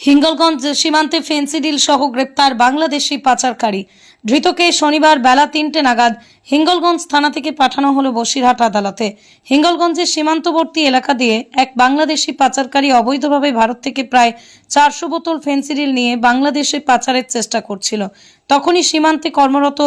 হিঙ্গলগঞ্জ সীমান্তে ফেন্সিডিল সহ গ্রেপ্তার বাংলাদেশি পাচারকারী। ধৃতকে শনিবার বেলা ৩টে নাগাদ হিঙ্গলগঞ্জ থানা থেকে পাঠানো হলো বসিরহাট আদালতে। হিঙ্গলগঞ্জের সীমান্তবর্তী এলাকা দিয়ে এক বাংলাদেশি পাচারকারী অবৈধভাবে ভারত থেকে প্রায় ৪০০ বোতল ফেন্সিডিল নিয়ে বাংলাদেশে পাচারের চেষ্টা করছিল। তখনই সীমান্তে কর্মরত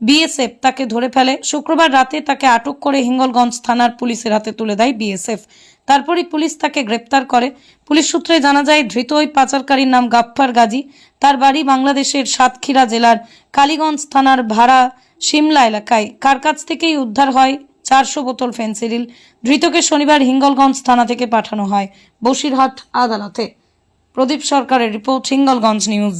বিএসএফ তাকে ধরে ফেলে। শুক্রবার রাতে তাকে আটক করে হিঙ্গলগঞ্জ থানার পুলিশের হাতে তুলে দেয় বিএসএফ। তারপরই পুলিশ তাকে গ্রেপ্তার করে। পুলিশ সূত্রে জানা যায়, ধৃত ওই পাচারকারীর নাম গাফফার গাজী। তার বাড়ি বাংলাদেশের সাতক্ষীরা জেলার কালীগঞ্জ থানার ভাড়া সিমলা এলাকায়। কার কাছ থেকেই উদ্ধার হয় ৪০০ বোতল ফেন্সিডিল। ধৃতকে শনিবার হিঙ্গলগঞ্জ থানা থেকে পাঠানো হয় বসিরহাট আদালতে। প্রদীপ সরকারের রিপোর্ট, হিঙ্গলগঞ্জ নিউজ।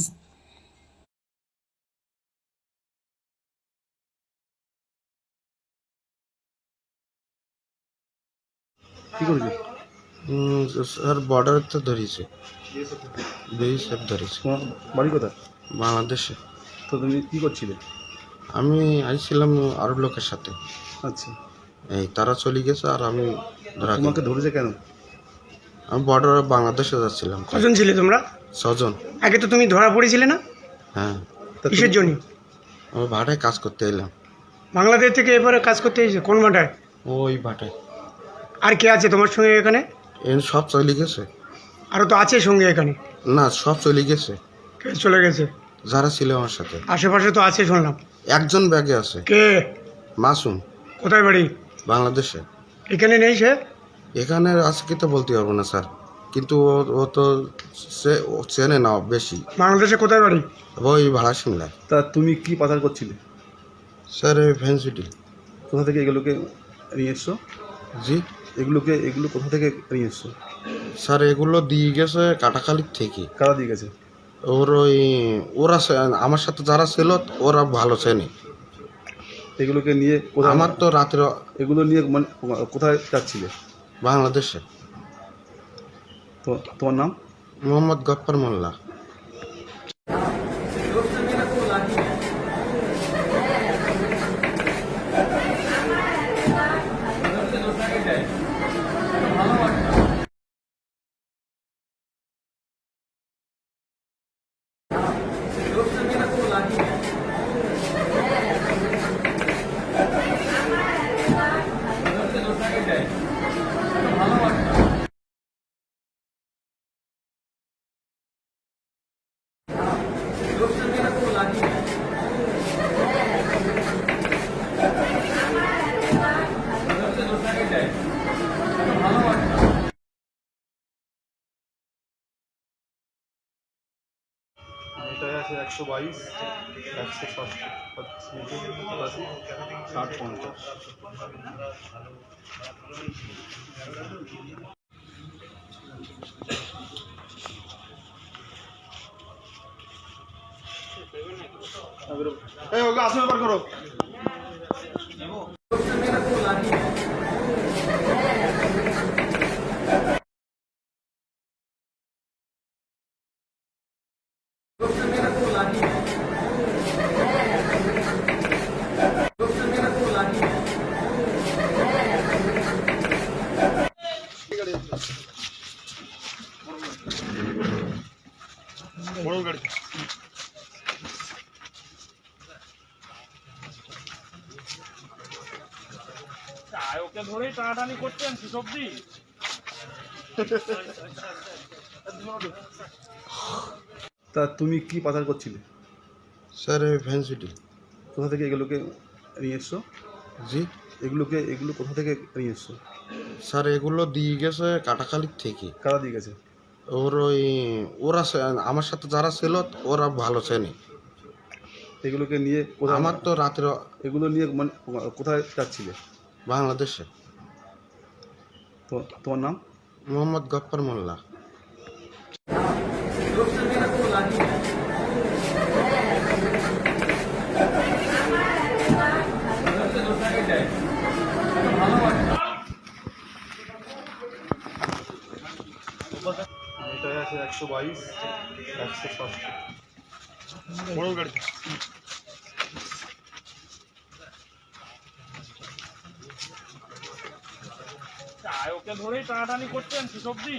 কি করেছে? স্যার বর্ডার তো ধরেছে, বিএসএফ ধরেছে। তোমার বাড়ি কোথায়? বাংলাদেশে। তো তুমি কি করছিলে? আমি আইছিলাম আরব লোকের সাথে। আচ্ছা, এই তারা চলে গেছে আর আমি ধরা খেলাম। তোমাকে ধরেছে কেন? আমি বর্ডারে বাংলাদেশে যাচ্ছিলাম। কজন ছিলে তোমরা? ৬ জন। আগে তো তুমি ধরা পড়েছিলে না? হ্যাঁ, তা কিসের জন্য? আমি ভাটায় কাজ করতে এলাম। বাংলাদেশ থেকে এবারে কাজ করতে এসেছে? কোন মাঠে? ওই ভাটায় আর কে আছে তোমার সঙ্গে এখানে? সব চলে গেছে। আরও তো আছে সঙ্গে এখানে? না, সব চলে গেছে কে চলে গেছে? যারা ছিল আমার সাথে। আশেপাশে তো আছে শুনলাম। একজন ব্যাগে আছে, কে? মাসুম, কোথায় বাড়ি? বাংলাদেশে। এখানে নেই সে? এখানে আছে কি তো বলতে পারবো না স্যার, কিন্তু ও তো ও চেনে না বেশি। বাংলাদেশে কোথায় বাড়ি? ওই ভাড়া সিমলায়। তা তুমি কি পাচার করছিলে? স্যার এই ফেন্সিডিল। কোথা থেকে এগুলোকে নিয়ে এসছো? জি এগুলো কোথা থেকে নিয়ে এসছো? স্যার এগুলো দিয়ে গেছে কাটাখালির থেকে। কারা দিয়ে গেছে? ওরা আমার সাথে যারা ছিল ওরা ভালো চেনে। এগুলোকে নিয়ে কোথায়? আমার তো রাত্রে এগুলো নিয়ে মানে কোথায় যাচ্ছিলে? বাংলাদেশে। তো তোমার নাম? মোহাম্মদ গফফর মোল্লা। এটাই আছে 122, 187, 60, 50। এই ওকে আসলে বার করো। বড় গাড়ি। ওকে ধরেই টানাটানি করছেন সবজি। তা তুমি কি পাচার করছিলে? স্যার এই ফেন্সিডিল। কোথা থেকে এগুলোকে নিয়ে এসছো? জি এগুলো কোথা থেকে নিয়ে এসছো? স্যার এগুলো দিয়ে গেছে কাটাখালির থেকে। কারা দিয়ে গেছে? ওরা আমার সাথে যারা ছিল ওরা ভালো চেনে। এগুলোকে নিয়ে কোথায়? আমার তো রাত্রে এগুলো নিয়ে মানে কোথায় যাচ্ছিলে? বাংলাদেশে। তো তোমার নাম? মোহাম্মদ গফফর মোল্লা। এটাই আছে 122, 187, বড় গাড়ি। ওকে ধরেই টানাটানি করছেন সবজি।